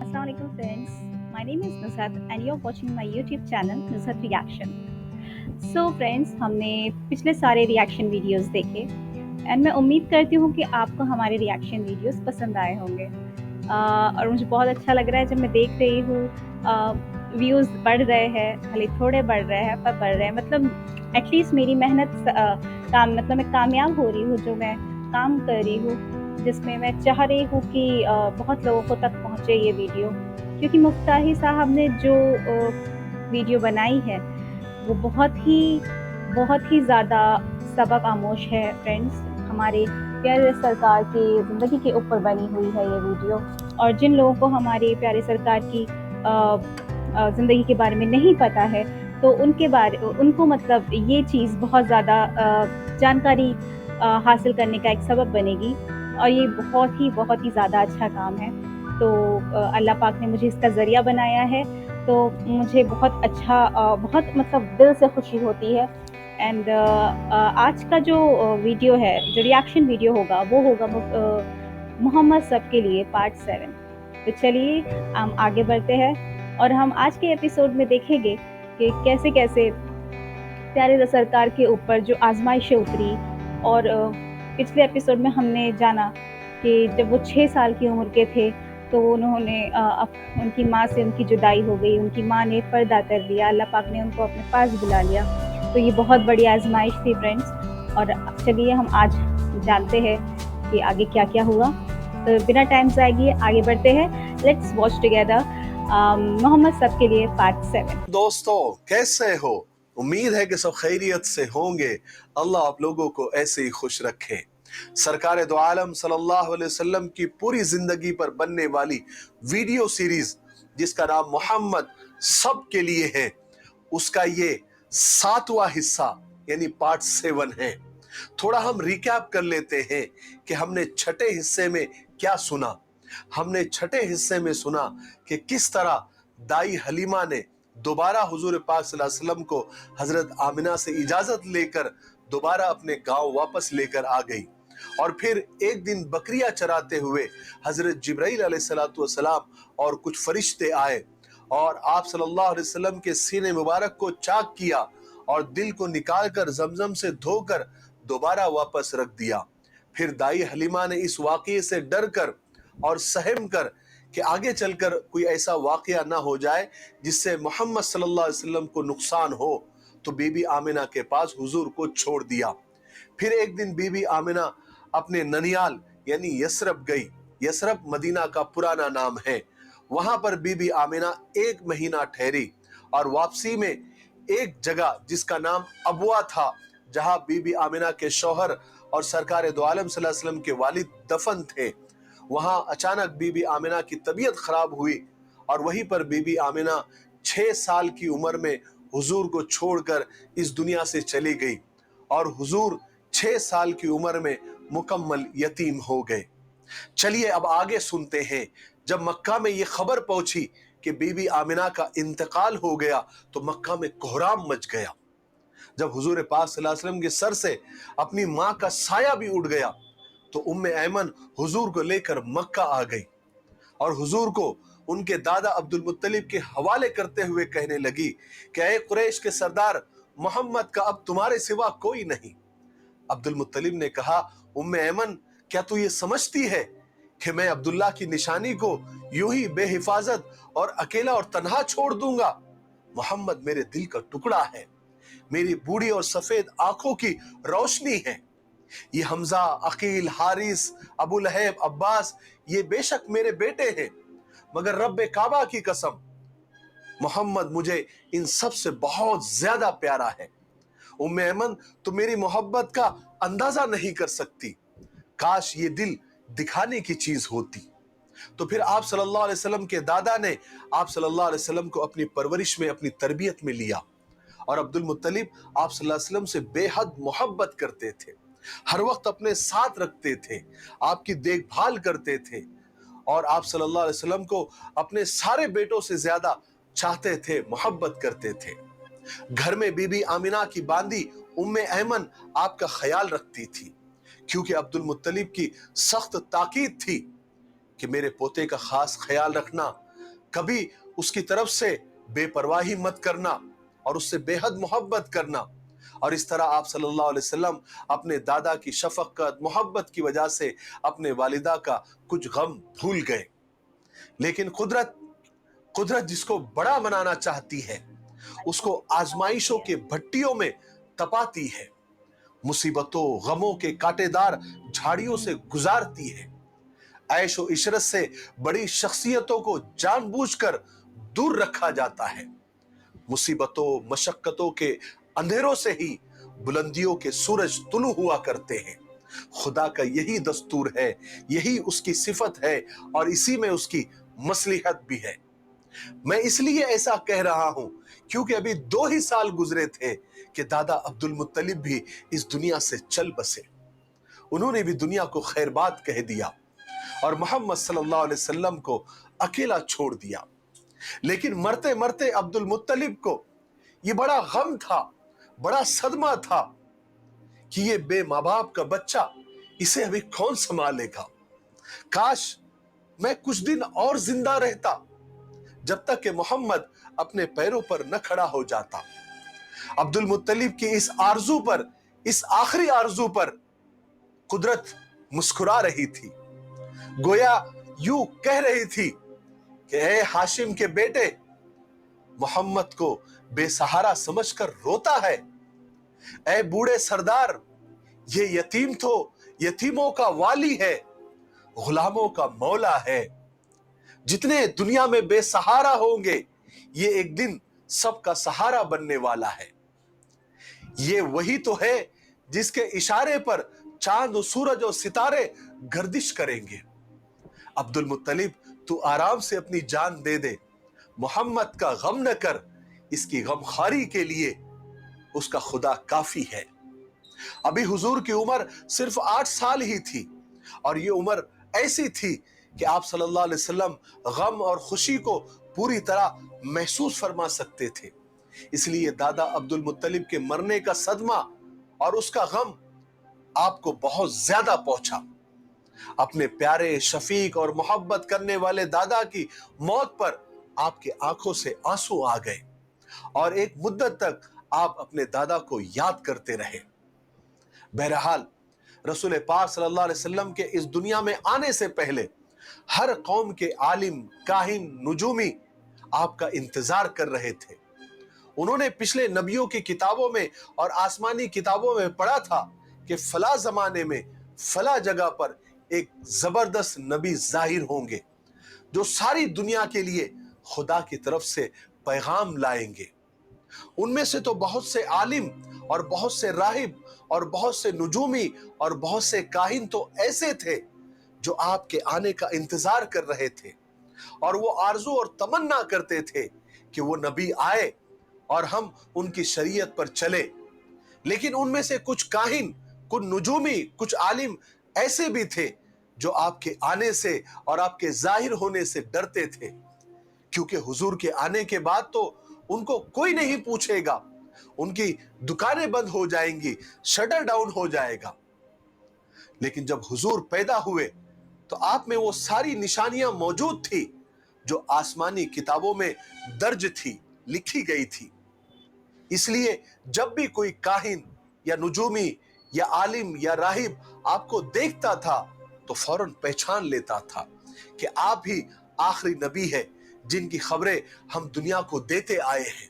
Assalamualaikum friends. My name is Nusrat and you're watching my YouTube channel Nusrat Reaction. So friends, हमने पिछले सारे reaction videos देखे and मैं उम्मीद करती हूँ कि आपको हमारे रिएक्शन वीडियोस पसंद आए होंगे। और मुझे बहुत अच्छा लग रहा है जब मैं देख रही हूँ व्यूज़ बढ़ रहे हैं, भले थोड़े बढ़ रहे हैं पर बढ़ रहे हैं। मतलब एटलीस्ट मेरी मेहनत मैं कामयाब हो रही हूँ जो मैं काम कर रही हूँ, जिसमें मैं चाह रही हूँ कि बहुत लोगों को तक पहुँचे ये वीडियो, क्योंकि मुफ्ताही साहब ने जो वीडियो बनाई है वो बहुत ही ज़्यादा सबक आमोश है फ्रेंड्स। हमारे प्यारे सरकार की ज़िंदगी के ऊपर बनी हुई है ये वीडियो, और जिन लोगों को हमारे प्यारे सरकार की ज़िंदगी के बारे में नहीं पता है तो उनको मतलब ये चीज़ बहुत ज़्यादा जानकारी हासिल करने का एक सबब बनेगी, और ये बहुत ही ज़्यादा अच्छा काम है। तो अल्लाह पाक ने मुझे इसका ज़रिया बनाया है, तो मुझे बहुत अच्छा बहुत मतलब दिल से खुशी होती है। एंड आज का जो वीडियो है, जो रिएक्शन वीडियो होगा वो होगा मोहम्मद सब के लिए पार्ट 7। तो चलिए हम आगे बढ़ते हैं और हम आज के एपिसोड में देखेंगे कि कैसे कैसे प्यारे सरकार के ऊपर जो आजमाइशें उतरी। और पिछले एपिसोड में हमने जाना कि जब वो 6 साल की उम्र के थे तो उन्होंने उनकी माँ से उनकी जुदाई हो गई, उनकी माँ ने पर्दा कर दिया, अल्लाह पाक ने उनको अपने पास बुला लिया। तो ये बहुत बड़ी आजमाइश थी फ्रेंड्स। और चलिए हम आज जानते हैं कि आगे क्या क्या हुआ। तो बिना टाइम ज़ाय किए आगे बढ़ते हैं। लेट्स वॉच टुगेदर मोहम्मद सब के लिए पार्ट 7। दोस्तों कैसे हो? उम्मीद है कि सब खैरियत से होंगे। अल्लाह आप लोगों को ऐसे ही खुश रखे। सरकार दो आलम सल्लल्लाहु अलैहि वसल्लम की पूरी जिंदगी पर बनने वाली वीडियो सीरीज जिसका नाम मोहम्मद सब के लिए है, उसका ये 7वां हिस्सा यानी पार्ट 7 है। थोड़ा हम रिकैप कर लेते हैं कि हमने छठे हिस्से में क्या सुना। हमने छठे हिस्से में सुना कि किस तरह दाई हलीमा ने दोबारा हुजूर पाक सल्लल्लाहु अलैहि वसल्लम को हजरत आमिना से इजाजत लेकर दोबारा अपने गांव वापस लेकर आ गई, और फिर एक दिन बकरियां चराते हुए हजरत जिब्राइल अलैहिस्सलातु वस्सलाम और कुछ फरिश्ते आए और आप सल्लल्लाहु अलैहि वसल्लम के सीने मुबारक को चाक किया और दिल को निकालकर जमजम से धोकर दोबारा वापस रख दिया। फिर दाई हलीमा ने इस वाकये से डर कर और सहम कर कि आगे चलकर कोई ऐसा वाकया ना हो जाए जिससे मोहम्मद सल्लल्लाहु अलैहि वसल्लम को नुकसान हो, तो बीबी आमिना के पास हुजूर को छोड़ दिया। फिर एक दिन बीबी आमिना अपने ननियाल यानी यसरब गई। यसरब मदीना का पुराना नाम है। वहां पर बीबी आमिना 1 महीना ठहरी और वापसी में एक जगह जिसका नाम अबवा था, जहां बीबी आमिना के शौहर और सरकार दो आलम सल्लल्लाहु अलैहि वसल्लम के वालिद दफन थे, वहां अचानक बीबी आमिना की तबीयत खराब हुई और वहीं पर बीबी आमिना 6 साल की उम्र में हुजूर को छोड़कर इस दुनिया से चली गई और हुजूर 6 साल की उम्र में मुकम्मल यतीम हो गए। चलिए अब आगे सुनते हैं। जब मक्का में ये खबर पहुंची कि बीबी आमिना का इंतकाल हो गया तो मक्का में कोहराम मच गया। जब हुजूर पाक सल्लल्लाहु अलैहि वसल्लम के सर से अपनी मां का साया भी उड़ गया तो उम्मे ऐमन हुजूर को लेकर मक्का आ गई और हुजूर को उनके दादा अब्दुल मुत्तलिब के हवाले करते हुए कहने लगी कि ऐ कुरैश के सरदार मोहम्मद का अब तुम्हारे सिवा कोई नहीं। अब्दुल मुत्तलिब ने कहा, उम्मे ऐमन क्या तू ये समझती है कि मैं अब्दुल्ला की निशानी को यूं ही बेहिफाजत और अकेला और तन्हा छोड़ दूंगा? मोहम्मद मेरे दिल का टुकड़ा है, मेरी बूढ़ी और सफेद आंखों की रोशनी है। ये हमजा, अकील, हारिस, अबू लहब, अब्बास ये बेशक मेरे बेटे हैं, मगर रब्बे काबा की कसम मोहम्मद मुझे इन सब से बहुत ज्यादा प्यारा है। उम्मे ऐमन तो मेरी मोहब्बत का अंदाजा नहीं कर सकती। काश ये दिल दिखाने की चीज होती। तो फिर आप सल्लल्लाहु अलैहि वसल्लम के दादा ने आप सल्लल्लाहु अलैहि वसल्लम को अपनी परवरिश में, अपनी तरबियत में लिया और अब्दुल मुत्तलिब आप सल्लल्लाहु अलैहि वसल्लम से बेहद मोहब्बत करते थे, हर वक्त अपने साथ रखते थे, आपकी देखभाल करते थे और आप सल्लल्लाहु अलैहि वसल्लम को अपने सारे बेटों से ज्यादा चाहते थे, मोहब्बत करते थे। घर में बीबी आमिना की बांदी उम्मे ऐमन आपका ख्याल रखती थी, क्योंकि अब्दुल मुत्तलिब की सख्त ताकीद थी कि मेरे पोते का खास ख्याल रखना, कभी उसकी तरफ से बेपरवाही मत करना और उससे बेहद मोहब्बत करना। और इस तरह आप सल्लल्लाहु अलैहि वसल्लम अपने दादा की शफकत मोहब्बत की वजह से अपने वालिदा का कुछ गम भूल गए। लेकिन कुदरत कुदरत जिसको बड़ा बनाना चाहती है उसको आजमाइशों के भट्टियों में तपाती है, मुसीबतों गमों के कांटेदार झाड़ियों से गुजारती है। ऐशो इशरत से बड़ी शख्सियतों को जानबूझकर दूर रखा जाता है। मुसीबतों मशक्कतों के अंधेरों से ही बुलंदियों के सूरज तुलू हुआ करते हैं। खुदा का यही दस्तूर है, यही उसकी सिफत है और इसी में उसकी मसलिहत भी है। मैं इसलिए ऐसा कह रहा हूं क्योंकि अभी 2 ही साल गुजरे थे कि दादा अब्दुल मुत्तलिब भी इस दुनिया से चल बसे। उन्होंने भी दुनिया को खैरबाद कह दिया और मोहम्मद सल्लल्लाहु अलैहि वसल्लम को अकेला छोड़ दिया। लेकिन मरते मरते अब्दुल मुत्तलिब को ये बड़ा गम था, बड़ा सदमा था कि ये बे माँ बाप का बच्चा, इसे अभी कौन संभालेगा। काश मैं कुछ दिन और जिंदा रहता जब तक कि मोहम्मद अपने पैरों पर न खड़ा हो जाता। अब्दुल मुत्तलिब की इस आरजू पर, इस आखिरी आरजू पर कुदरत मुस्कुरा रही थी, गोया यूं कह रही थी कि ए हाशिम के बेटे, मोहम्मद को बेसहारा समझकर रोता है। ए बूढ़े सरदार, ये यतीम तो यतीमों का वाली है, गुलामों का मौला है। जितने दुनिया में बेसहारा होंगे ये एक दिन सबका सहारा बनने वाला है। ये वही तो है जिसके इशारे पर चांद और सूरज और सितारे गर्दिश करेंगे। अब्दुल मुत्तलिब तू आराम से अपनी जान दे दे, मोहम्मद का गम न कर, इसकी गमखारी के लिए उसका खुदा काफी है। अभी हुजूर की उम्र सिर्फ 8 साल ही थी और ये उम्र ऐसी थी कि आप सल्लल्लाहु अलैहि वसल्लम गम और खुशी को पूरी तरह महसूस फरमा सकते थे। इसलिए दादा अब्दुल मुत्तलिब के मरने का सदमा और उसका गम आपको बहुत ज्यादा पहुंचा। अपने प्यारे शफीक और मोहब्बत करने वाले दादा की मौत पर आपके आंखों से आंसू आ गए और एक मुद्दत तक आप अपने दादा को याद करते रहे। बहरहाल रसूल पाक सल्लल्लाहु अलैहि वसल्लम के इस दुनिया में आने से पहले हर कौम के आलिम, काहिन, नुजूमी आपका इंतजार कर रहे थे। उन्होंने पिछले नबियों की किताबों में और आसमानी किताबों में पढ़ा था कि फला जमाने में फला जगह पर एक जबरदस्त नबी जाहिर होंगे जो सारी दुनिया के लिए खुदा की तरफ से पैगाम लाएंगे। उनमें से तो बहुत से आलिम और बहुत से राहिब और बहुत से नुजूमी और बहुत से काहिन तो ऐसे थे जो आपके आने का इंतजार कर रहे थे और वो आरजू और तमन्ना करते थे कि वो नबी आए और हम उनकी शरीयत पर चले। लेकिन उनमें से कुछ काहिन, कुछ नुजूमी, कुछ आलिम ऐसे भी थे जो आपके आने से और आपके जाहिर होने से डरते थे, क्योंकि हुजूर के आने के बाद तो उनको कोई नहीं पूछेगा, उनकी दुकानें बंद हो जाएंगी, शटर डाउन हो जाएगा। लेकिन जब हुजूर पैदा हुए तो आप में वो सारी निशानियां मौजूद थी जो आसमानी किताबों में दर्ज थी, लिखी गई थी। इसलिए जब भी कोई काहिन या नुजूमी या आलिम या राहिब आपको देखता था तो फौरन पहचान लेता था कि आप ही आखिरी नबी है जिनकी खबरें हम दुनिया को देते आए हैं।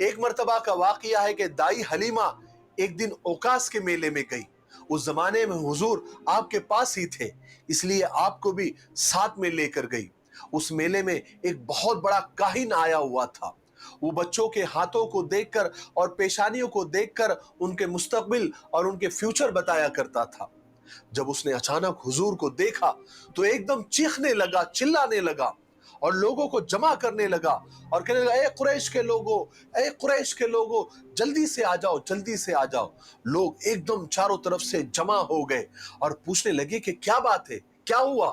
एक मर्तबा का वाकया है कि दाई हलीमा एक दिन ओकास के मेले में गई। उस जमाने में हुजूर आपके पास ही थे, इसलिए आपको भी साथ में लेकर गई। उस मेले में एक बहुत बड़ा काहिन आया हुआ था। वो बच्चों के हाथों को देखकर और पेशानियों को देखकर उनके मुस्तकबिल और उनके फ्यूचर बताया करता था। जब उसने अचानक हुजूर को देखा तो एकदम चीखने लगा, चिल्लाने लगा और लोगों को जमा करने लगा और कहने लगा, ए कुरैश के लोगों, ए कुरैश के लोगों, जल्दी से आ जाओ, जल्दी से आ जाओ। लोग एकदम चारों तरफ से जमा हो गए और पूछने लगे कि क्या बात है, क्या हुआ।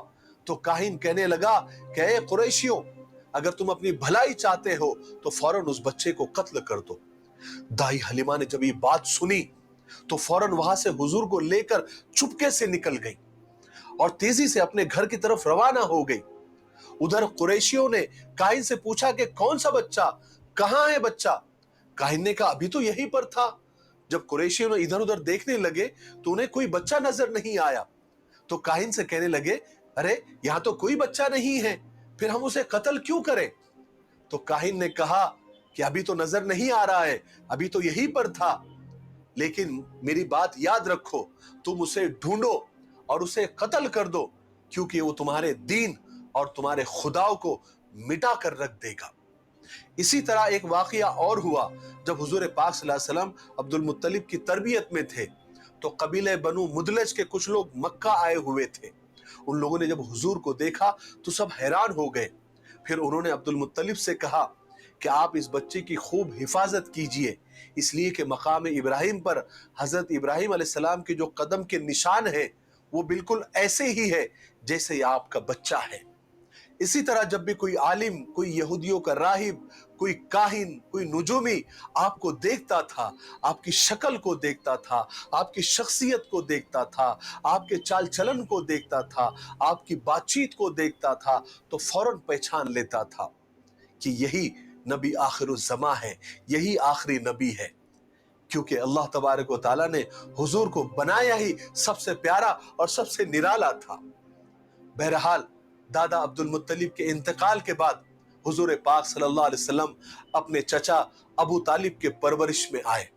तो काहिन कहने लगा कि ए कुरैशियों, अगर तुम अपनी भलाई चाहते हो तो फौरन उस बच्चे को कत्ल कर दो। दाई हलीमा ने जब ये बात सुनी तो फौरन वहां से हुजूर को लेकर चुपके से निकल गई और तेजी से अपने घर की तरफ रवाना हो गई। उधर कुरैशियों ने काहिन से पूछा कि कौन सा बच्चा, कहाँ है बच्चा? काहिन ने कहा अभी तो यहीं पर था। जब कुरैशियों ने इधर उधर देखने लगे तो उन्हें कोई बच्चा नजर नहीं आया। तो काहिन से कहने लगे, अरे यहाँ तो कोई बच्चा नहीं है, फिर हम उसे कत्ल क्यों करें? तो काहिन ने कहा कि अभी तो नजर नहीं आ रहा है, अभी तो यहीं पर था, लेकिन मेरी बात याद रखो, तुम उसे ढूंढो और उसे कत्ल कर दो, क्योंकि वो तुम्हारे दीन और तुम्हारे खुदाओं को मिटा कर रख देगा। इसी तरह एक वाकया और हुआ जब हुजूर पाक सल्लल्लाहु अलैहि वसल्लम अब्दुल मुत्तलिब की तरबियत में थे, तो कबीले बनु मुदलज के कुछ लोग मक्का आए हुए थे। उन लोगों ने जब हुजूर को देखा तो सब हैरान हो गए। फिर उन्होंने अब्दुल मुत्तलिब से कहा कि आप इस बच्चे की खूब हिफाजत कीजिए, इसलिए कि मकाम इब्राहिम पर हजरत इब्राहिम अलैहिस्सलाम के जो कदम के निशान हैं वो बिल्कुल ऐसे ही है जैसे ये आपका बच्चा है। इसी तरह जब भी कोई आलिम, कोई यहूदियों का राहिब, कोई काहिन, कोई नुजूमी आपको देखता था, आपकी शक्ल को देखता था, आपकी शख्सियत को देखता था, आपके चाल चलन को देखता था, आपकी बातचीत को देखता था, तो फौरन पहचान लेता था कि यही नबी आखिरुज़्ज़मा है, यही आखिरी नबी है, क्योंकि अल्लाह तबारक व तआला ने हुजूर को बनाया ही सबसे प्यारा और सबसे निराला था। बहरहाल दादा अब्दुल मुत्तलिब के इंतकाल के बाद हुजूर पाक सल्लल्लाहु अलैहि वसल्लम अपने चचा अबू तालिब के परवरिश में आए।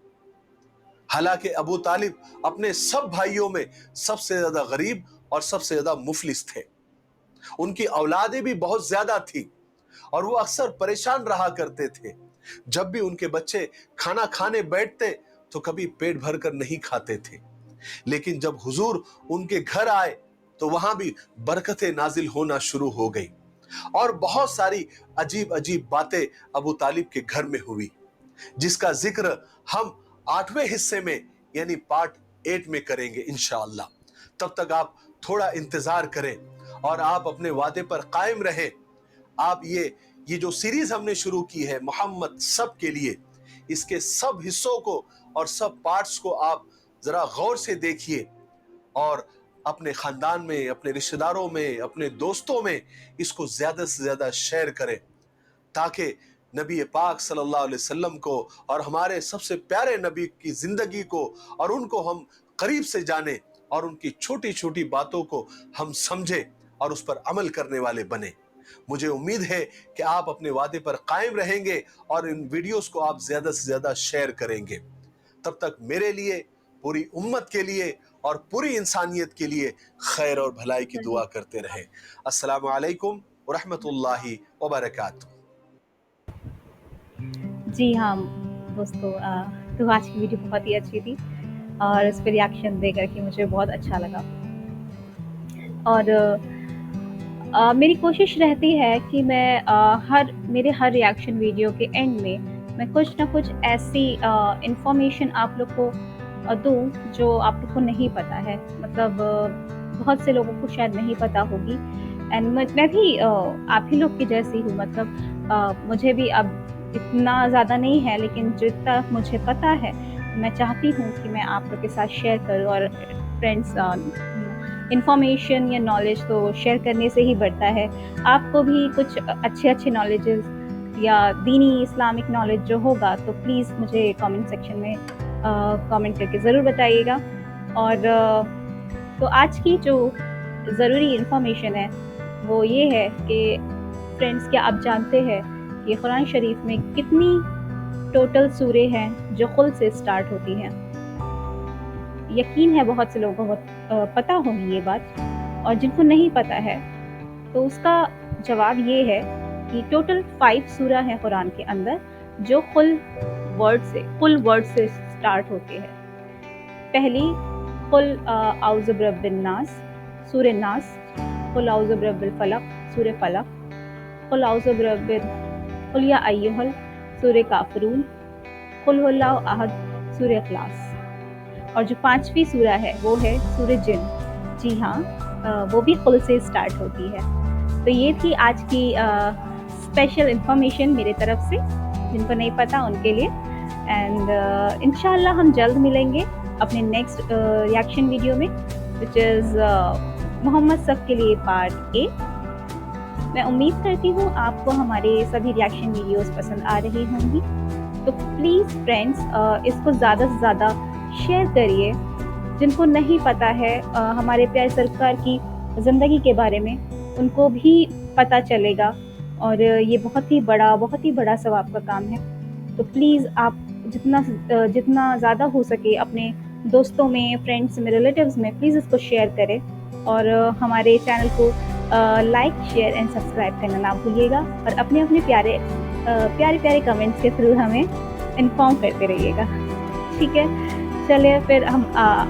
हालांकि अबू तालिब अपने सब भाइयों में सबसे ज्यादा गरीब और सबसे ज्यादा मुफलिस थे। उनकी औलादें भी बहुत ज्यादा थी और वो अक्सर परेशान रहा करते थे। जब भी उनके बच्चे खाना खाने बैठते तो कभी पेट भरकर नहीं खाते थे, लेकिन जब हुजूर उनके घर आए तो वहां भी बरकतें नाजिल होना शुरू हो गई और बहुत सारी अजीब अजीब बातें अबू तालिब के घर में हुई, जिसका जिक्र हम 8वें हिस्से में यानी पार्ट 8 में करेंगे इंशाअल्लाह। तब तक आप थोड़ा इंतजार करें और आप अपने वादे पर कायम रहें। आप ये जो सीरीज हमने शुरू की है मोहम्मद सब के लिए, इसके सब हिस्सों को और सब पार्ट्स को आप जरा गौर से देखिए और अपने खानदान में, अपने रिश्तेदारों में, अपने दोस्तों में इसको ज्यादा से ज्यादा शेयर करें, ताकि नबी पाक सल्लल्लाहु अलैहि वसल्लम को और हमारे सबसे प्यारे नबी की जिंदगी को और उनको हम करीब से जाने और उनकी छोटी छोटी बातों को हम समझे और उस पर अमल करने वाले बने। मुझे उम्मीद है कि आप अपने वादे पर कायम रहेंगे और इन वीडियोस को आप ज्यादा से ज्यादा शेयर करेंगे। तब तक मेरे लिए, पूरी उम्मत के लिए और पूरी इंसानियत के लिए खैर और भलाई की दुआ करते रहें। अस्सलामु अलैकुम व रहमतुल्लाहि व बरकातुहू। जी हाँ दोस्तों, तो आज की वीडियो बहुत ही अच्छी थी और इस पर रिएक्शन दे करके मुझे बहुत अच्छा लगा। और मेरी कोशिश रहती है कि मैं मेरे हर रिएक्शन वीडियो के एंड में मैं कुछ ना कुछ ऐसी इंफॉर्मेशन आप लोग को दूँ जो आप लोग को नहीं पता है। मतलब बहुत से लोगों को शायद नहीं पता होगी एंड मैं भी आप ही लोग की जैसी हूँ। मतलब मुझे भी अब इतना ज़्यादा नहीं है, लेकिन जितना मुझे पता है मैं चाहती हूँ कि मैं आप लोग के साथ शेयर करूँ। और फ्रेंड्स, इन्फॉर्मेशन या नॉलेज तो शेयर करने से ही बढ़ता है। आपको भी कुछ अच्छे नॉलेजेस या दीनी इस्लामिक नॉलेज जो होगा तो प्लीज़ मुझे कमेंट सेक्शन में कमेंट करके ज़रूर बताइएगा। और तो आज की जो ज़रूरी इन्फॉर्मेशन है वो ये है कि फ्रेंड्स, क्या आप जानते हैं कि कुरान शरीफ में कितनी टोटल सूरे हैं जो कुल से स्टार्ट होती हैं? यकीन है बहुत से लोगों को पता होगी ये बात, और जिनको नहीं पता है तो उसका जवाब ये है कि टोटल 5 सूरा हैं कुरान के अंदर जो कुल वर्ड से स्टार्ट होते हैं। पहली कुल औज़ु बिरब्बिन नास, सूरे नास। कुल औज़ु बिरब्बिल फलक, सूरे फलक। कुल औज़ु कुल या अय्युहल, सूरे काफिरून। कुल हुवल्लाहु अहद, सूरे इखलास। और जो 5वीं सूरा है वो है सूरे जिन। जी हाँ, वो भी कुल से स्टार्ट होती है। तो ये थी आज की स्पेशल इंफॉर्मेशन मेरे तरफ से, जिनको नहीं पता उनके लिए। एंड इंशाल्लाह हम जल्द मिलेंगे अपने नेक्स्ट रिएक्शन वीडियो में, विच इज़ मोहम्मद सब के लिए पार्ट 8। मैं उम्मीद करती हूँ आपको हमारे सभी रिएक्शन वीडियोस पसंद आ रही होंगी। तो प्लीज़ फ्रेंड्स इसको ज़्यादा से ज़्यादा शेयर करिए। जिनको नहीं पता है हमारे प्यारे सरकार की ज़िंदगी के बारे में, उनको भी पता चलेगा और ये बहुत ही बड़ा सवाब का काम है। तो प्लीज़ आप जितना ज़्यादा हो सके अपने दोस्तों में, फ्रेंड्स में, रिलेटिव्स में प्लीज़ इसको शेयर करें और हमारे चैनल को लाइक, शेयर एंड सब्सक्राइब करना ना भूलिएगा और अपने प्यारे कमेंट्स के थ्रू हमें इन्फॉर्म करते रहिएगा। ठीक है? चलिए फिर हम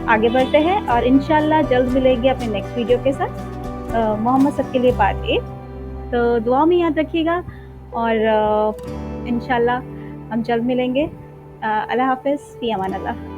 आगे बढ़ते हैं और इंशाल्लाह जल्द मिलेंगे अपने नेक्स्ट वीडियो के साथ। मोहम्मद सब के लिए पार्ट 8। तो दुआ में याद रखिएगा और इंशाल्लाह हम जल्द मिलेंगे। अल्लाह हाफ़िज़, फ़ी अमान अल्लाह।